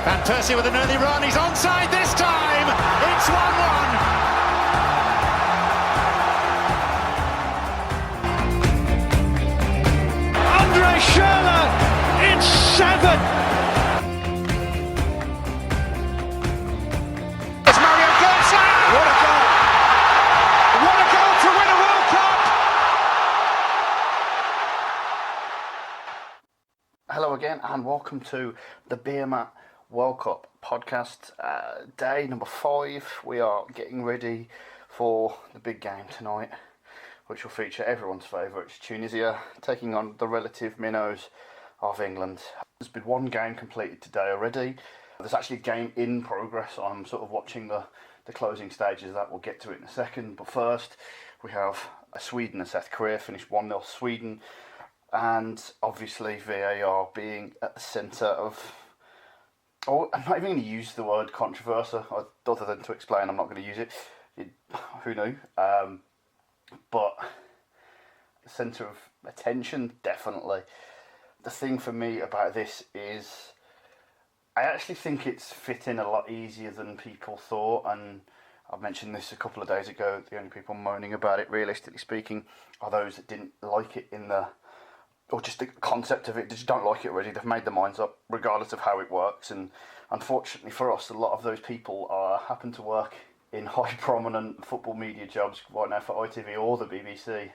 Van Persie with an early run, he's onside this time! It's 1-1! Andre Schürrle, it's 7! It's Mario Götze! What a goal! What a goal to win a World Cup! Hello again and welcome to the Beermat World Cup podcast, day number 5. We are getting ready for the big game tonight, which will feature everyone's favourites, Tunisia, taking on the relative minnows of England. There's been one game completed today already. There's actually a game in progress. I'm sort of watching the closing stages of that. We'll get to it in a second. But first, we have Sweden and South Korea, finished 1-0 Sweden. And obviously VAR being at the centre of... Oh, I'm not even going to use the word controversy, other than to explain I'm not going to use it. Who knew? But the centre of attention, definitely. The thing for me about this is I actually think it's fit in a lot easier than people thought, and I mentioned this a couple of days ago. The only people moaning about it, realistically speaking, are those that didn't like it or just the concept of it, they just don't like it already. They've made their minds up regardless of how it works, and unfortunately for us, a lot of those people happen to work in high prominent football media jobs right now for ITV or the BBC,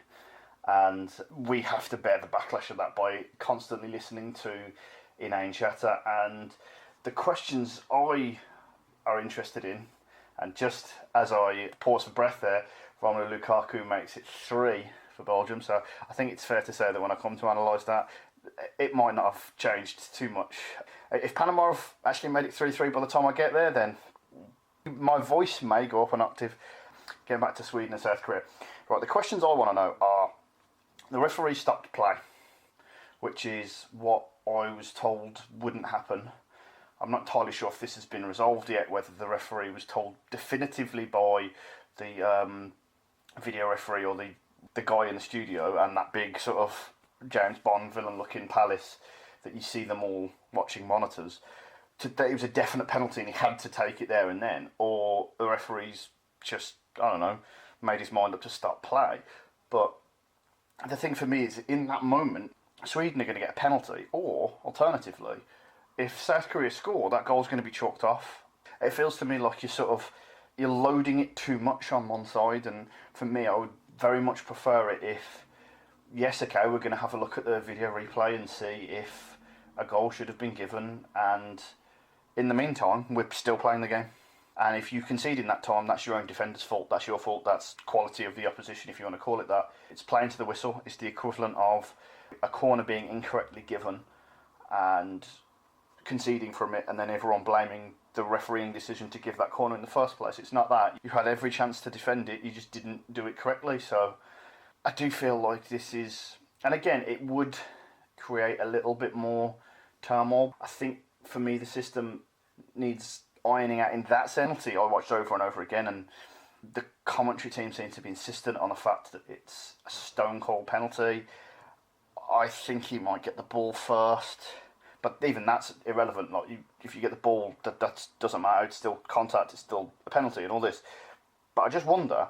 and we have to bear the backlash of that by constantly listening to inane chatter. And the questions I are interested in, and just as I pause for breath there, Romelu Lukaku makes it 3 for Belgium, so I think it's fair to say that when I come to analyse that, it might not have changed too much. If Panama have actually made it 3-3 by the time I get there, then my voice may go up an octave. Getting back to Sweden and South Korea. Right, the questions I want to know are, the referee stopped play, which is what I was told wouldn't happen. I'm not entirely sure if this has been resolved yet, whether the referee was told definitively by the video referee or the guy in the studio and that big sort of James Bond villain looking palace that you see them all watching monitors, that it was a definite penalty and he had to take it there and then, or the referee's just, I don't know, made his mind up to stop play. But the thing for me is, in that moment, Sweden are going to get a penalty, or alternatively, if South Korea score, that goal's going to be chalked off. It feels to me like you're loading it too much on one side, and for me, I would very much prefer it if, yes, okay, we're going to have a look at the video replay and see if a goal should have been given, and in the meantime, we're still playing the game. And if you concede in that time, that's your own defender's fault, that's your fault, that's quality of the opposition, if you want to call it that. It's playing to the whistle. It's the equivalent of a corner being incorrectly given and conceding from it, and then everyone blaming the refereeing decision to give that corner in the first place. It's not that. You had every chance to defend it, you just didn't do it correctly. So I do feel like this is... And again, it would create a little bit more turmoil. I think, for me, the system needs ironing out in that sense. I watched over and over again, and the commentary team seems to be insistent on the fact that it's a stone-cold penalty. I think he might get the ball first, but even that's irrelevant. Like, if you get the ball, that doesn't matter. It's still contact. It's still a penalty and all this. But I just wonder,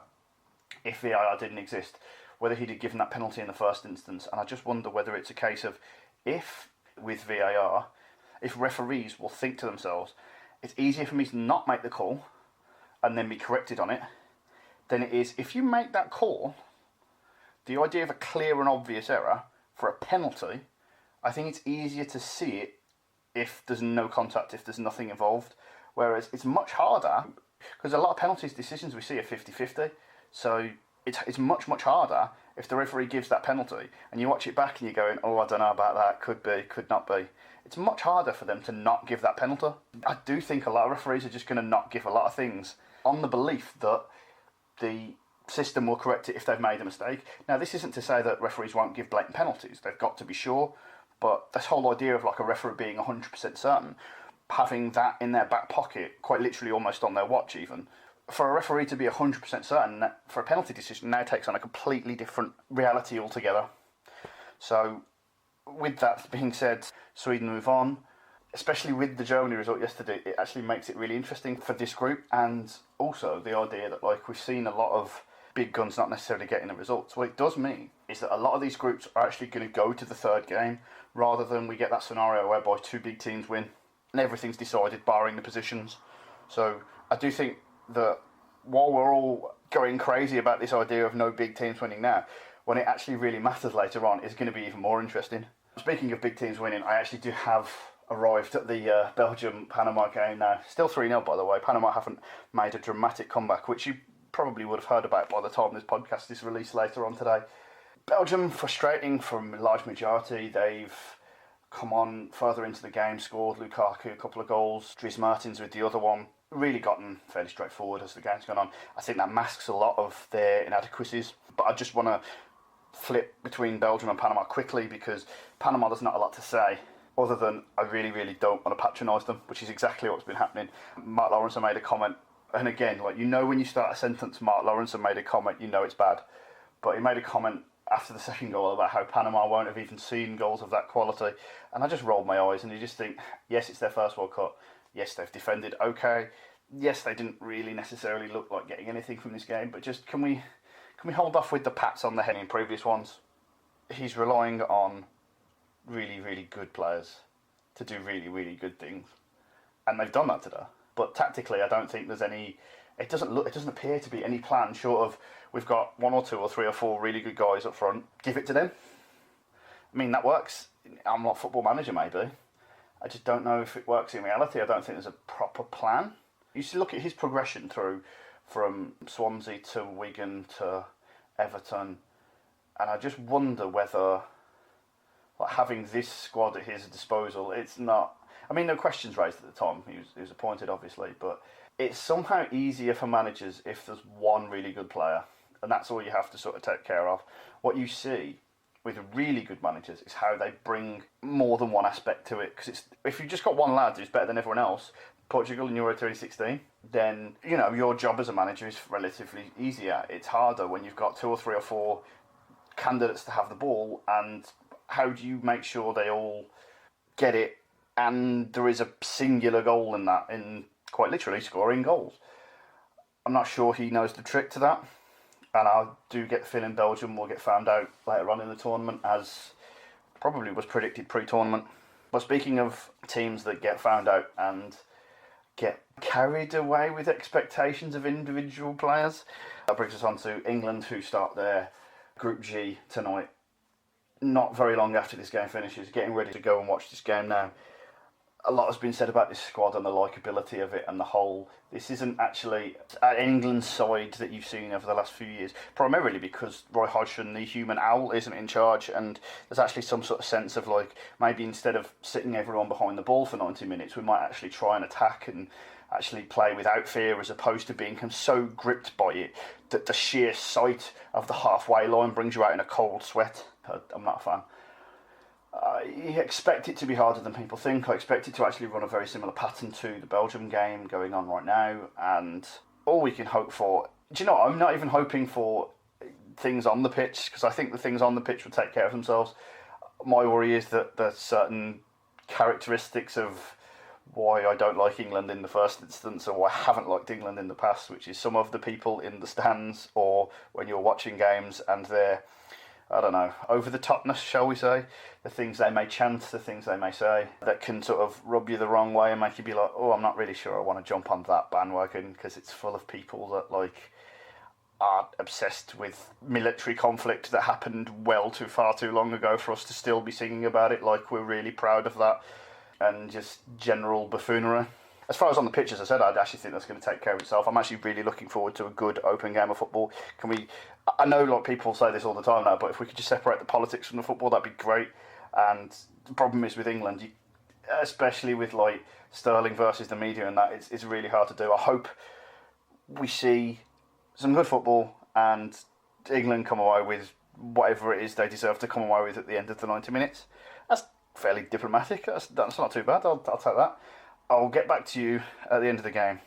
if VAR didn't exist, whether he'd have given that penalty in the first instance. And I just wonder whether it's a case of, if with VAR, if referees will think to themselves, it's easier for me to not make the call and then be corrected on it, than it is if you make that call. The idea of a clear and obvious error for a penalty, I think it's easier to see it if there's no contact, if there's nothing involved. Whereas it's much harder, because a lot of penalties decisions we see are 50-50. So it's much, much harder if the referee gives that penalty and you watch it back and you're going, oh, I don't know about that, could be, could not be. It's much harder for them to not give that penalty. I do think a lot of referees are just going to not give a lot of things on the belief that the system will correct it if they've made a mistake. Now, this isn't to say that referees won't give blatant penalties. They've got to be sure. But this whole idea of like a referee being 100% certain, having that in their back pocket, quite literally almost on their watch even, for a referee to be 100% certain, for a penalty decision now takes on a completely different reality altogether. So, with that being said, Sweden move on. especially with the Germany result yesterday, it actually makes it really interesting for this group, and also the idea that like we've seen a lot of big guns not necessarily getting the results. What it does mean is that a lot of these groups are actually going to go to the third game rather than we get that scenario whereby two big teams win and everything's decided barring the positions. So I do think that while we're all going crazy about this idea of no big teams winning now, when it actually really matters later on, it's going to be even more interesting. Speaking of big teams winning, I actually do have arrived at the Belgium-Panama game now. Still 3-0 by the way. Panama haven't made a dramatic comeback, which you probably would have heard about by the time this podcast is released later on today. Belgium, frustrating from a large majority. They've come on further into the game, scored Lukaku a couple of goals, Dries Mertens with the other one. Really gotten fairly straightforward as the game's gone on. I think that masks a lot of their inadequacies, but I just want to flip between Belgium and Panama quickly because Panama, there's not a lot to say other than I really, really don't want to patronise them, which is exactly what's been happening. Mark Lawrence made a comment, and again, like you know when you start a sentence, Mark Lawrence made a comment, you know it's bad. But he made a comment after the second goal about how Panama won't have even seen goals of that quality, and I just rolled my eyes and you just think, yes, it's their first World Cup, yes, they've defended okay, yes, they didn't really necessarily look like getting anything from this game, but just can we hold off with the pats on the head in previous ones? He's relying on really, really good players to do really, really good things, and they've done that today. But tactically, I don't think there's any. It doesn't appear to be any plan short of we've got 1 or 2 or 3 or 4 really good guys up front. Give it to them. I mean that works. I'm not a football manager, maybe. I just don't know if it works in reality. I don't think there's a proper plan. You should look at his progression through from Swansea to Wigan to Everton, and I just wonder whether like having this squad at his disposal, it's not. I mean, no questions raised at the time. He was appointed, obviously, but it's somehow easier for managers if there's one really good player, and that's all you have to sort of take care of. What you see with really good managers is how they bring more than one aspect to it. Because if you've just got one lad who's better than everyone else, Portugal in Euro 2016, then you know your job as a manager is relatively easier. It's harder when you've got 2 or 3 or 4 candidates to have the ball, and how do you make sure they all get it? And there is a singular goal in that, in quite literally scoring goals. I'm not sure he knows the trick to that, and I do get the feeling Belgium will get found out later on in the tournament, as probably was predicted pre-tournament. But speaking of teams that get found out and get carried away with expectations of individual players, that brings us on to England, who start their Group G tonight. Not very long after this game finishes, getting ready to go and watch this game now. A lot has been said about this squad and the likeability of it and the whole. This isn't actually an England side that you've seen over the last few years, primarily because Roy Hodgson, the human owl, isn't in charge, and there's actually some sort of sense of like maybe instead of sitting everyone behind the ball for 90 minutes, we might actually try and attack and actually play without fear, as opposed to being so gripped by it that the sheer sight of the halfway line brings you out in a cold sweat. I'm not a fan. I expect it to be harder than people think. I expect it to actually run a very similar pattern to the Belgium game going on right now, and all we can hope for... Do you know, I'm not even hoping for things on the pitch, because I think the things on the pitch will take care of themselves. My worry is that there's certain characteristics of why I don't like England in the first instance, or why I haven't liked England in the past, which is some of the people in the stands, or when you're watching games and they're, I don't know, over the topness, shall we say, the things they may chant, the things they may say, that can sort of rub you the wrong way and make you be like, oh, I'm not really sure I want to jump on that bandwagon, because it's full of people that like are obsessed with military conflict that happened far too long ago for us to still be singing about it like we're really proud of that, and just general buffoonery. As far as on the pitch, as I said, I actually think that's going to take care of itself. I'm actually really looking forward to a good open game of football. I know a lot of people say this all the time now, but if we could just separate the politics from the football, that'd be great. And the problem is with England, especially with like Sterling versus the media and that, it's really hard to do. I hope we see some good football and England come away with whatever it is they deserve to come away with at the end of the 90 minutes. That's fairly diplomatic. That's not too bad. I'll take that. I'll get back to you at the end of the game,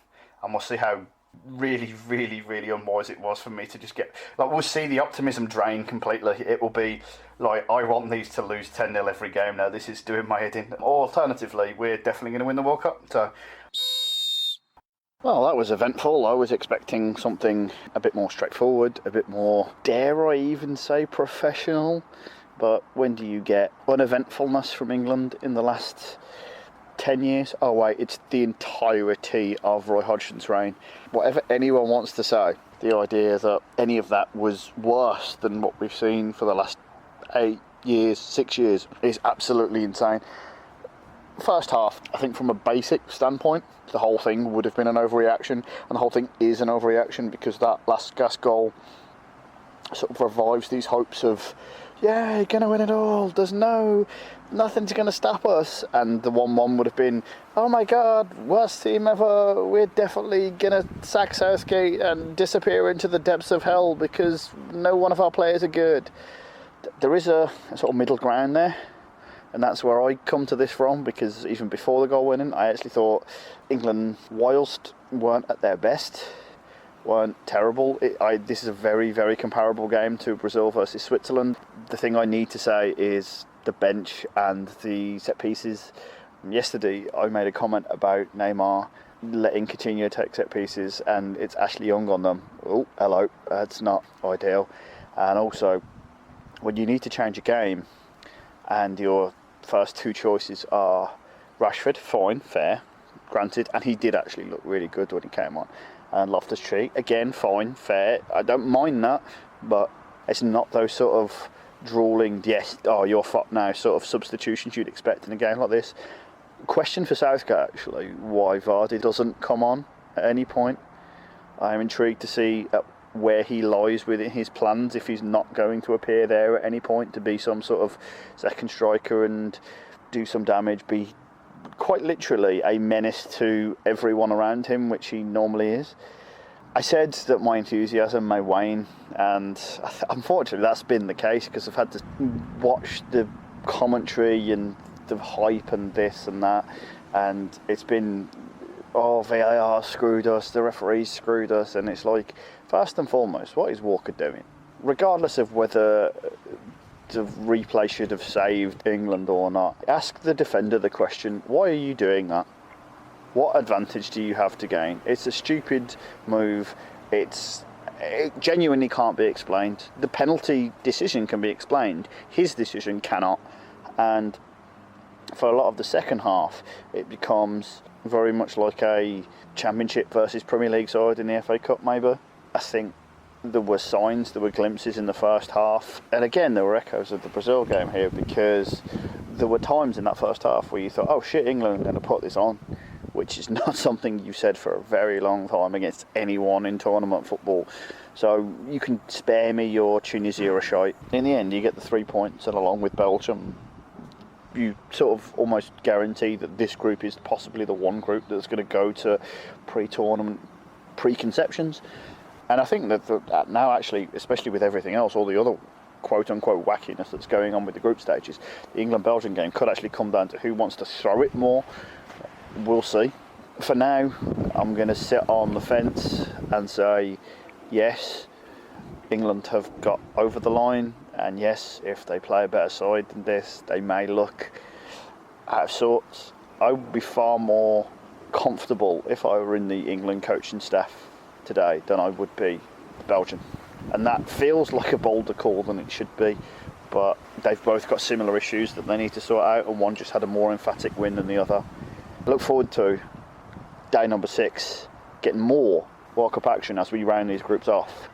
and we'll see how really, really, really unwise it was for me to just get... Like, we'll see the optimism drain completely. It will be like, I want these to lose 10-0 every game now. This is doing my head in. Alternatively, we're definitely going to win the World Cup. So, well, that was eventful. I was expecting something a bit more straightforward, a bit more, dare I even say, professional. But when do you get uneventfulness from England in the last 10 years? Oh wait, it's the entirety of Roy Hodgson's reign. Whatever anyone wants to say, the idea that any of that was worse than what we've seen for the last 8 years, 6 years is absolutely insane. First half, I think from a basic standpoint, the whole thing would have been an overreaction, and the whole thing is an overreaction because that last gas goal sort of revives these hopes of, yeah, you're going to win it all, nothing's going to stop us. And the 1-1 would have been, oh my God, worst team ever, we're definitely going to sack Southgate and disappear into the depths of hell because no one of our players are good. There is a sort of middle ground there, and that's where I come to this from, because even before the goal winning, I actually thought England, whilst weren't at their best, weren't terrible. This is a very, very comparable game to Brazil versus Switzerland. The thing I need to say is the bench and the set pieces. Yesterday, I made a comment about Neymar letting Coutinho take set pieces, and it's Ashley Young on them. Oh, hello, that's not ideal. And also, when you need to change a game, and your first two choices are Rashford, fine, fair, granted, and he did actually look really good when he came on. And Loftus-Cheek, again, fine, fair. I don't mind that, but it's not those sort of drooling, yes, oh, you're fucked now sort of substitutions you'd expect in a game like this. Question for Southgate, actually, why Vardy doesn't come on at any point. I'm intrigued to see where he lies within his plans, if he's not going to appear there at any point to be some sort of second striker and do some damage, be quite literally a menace to everyone around him, which he normally is. I said that my enthusiasm may wane, and unfortunately that's been the case, because I've had to watch the commentary and the hype and this and that, and it's been, oh, VAR screwed us, the referees screwed us, and it's like, first and foremost, what is Walker doing? Regardless of whether the replay should have saved England or not, ask the defender the question, why are you doing that? What advantage do you have to gain? It's a stupid move. It genuinely can't be explained. The penalty decision can be explained. His decision cannot. And for a lot of the second half, it becomes very much like a Championship versus Premier League side in the FA Cup, maybe. I think there were signs, there were glimpses in the first half. And again, there were echoes of the Brazil game here, because there were times in that first half where you thought, oh shit, England are going to put this on, which is not something you said for a very long time against anyone in tournament football. So you can spare me your Tunisia or shite. In the end, you get the 3 points, and along with Belgium, you sort of almost guarantee that this group is possibly the one group that's going to go to pre-tournament preconceptions. And I think that now, actually, especially with everything else, all the other quote-unquote wackiness that's going on with the group stages, the England-Belgium game could actually come down to who wants to throw it more. We'll see. For now, I'm going to sit on the fence and say, yes, England have got over the line, and yes, if they play a better side than this, they may look out of sorts. I would be far more comfortable if I were in the England coaching staff today than I would be Belgium. And that feels like a bolder call than it should be, but they've both got similar issues that they need to sort out, and one just had a more emphatic win than the other. I look forward to day number 6, getting more World Cup action as we round these groups off,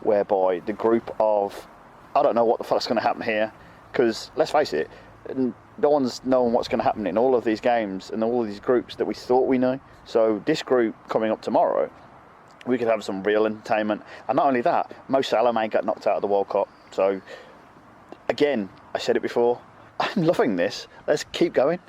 whereby the group of, I don't know what the fuck's going to happen here, because let's face it, no one's known what's going to happen in all of these games and all of these groups that we thought we knew. So this group coming up tomorrow, we could have some real entertainment. And not only that, Mo Salah may get knocked out of the World Cup. So again, I said it before, I'm loving this. Let's keep going.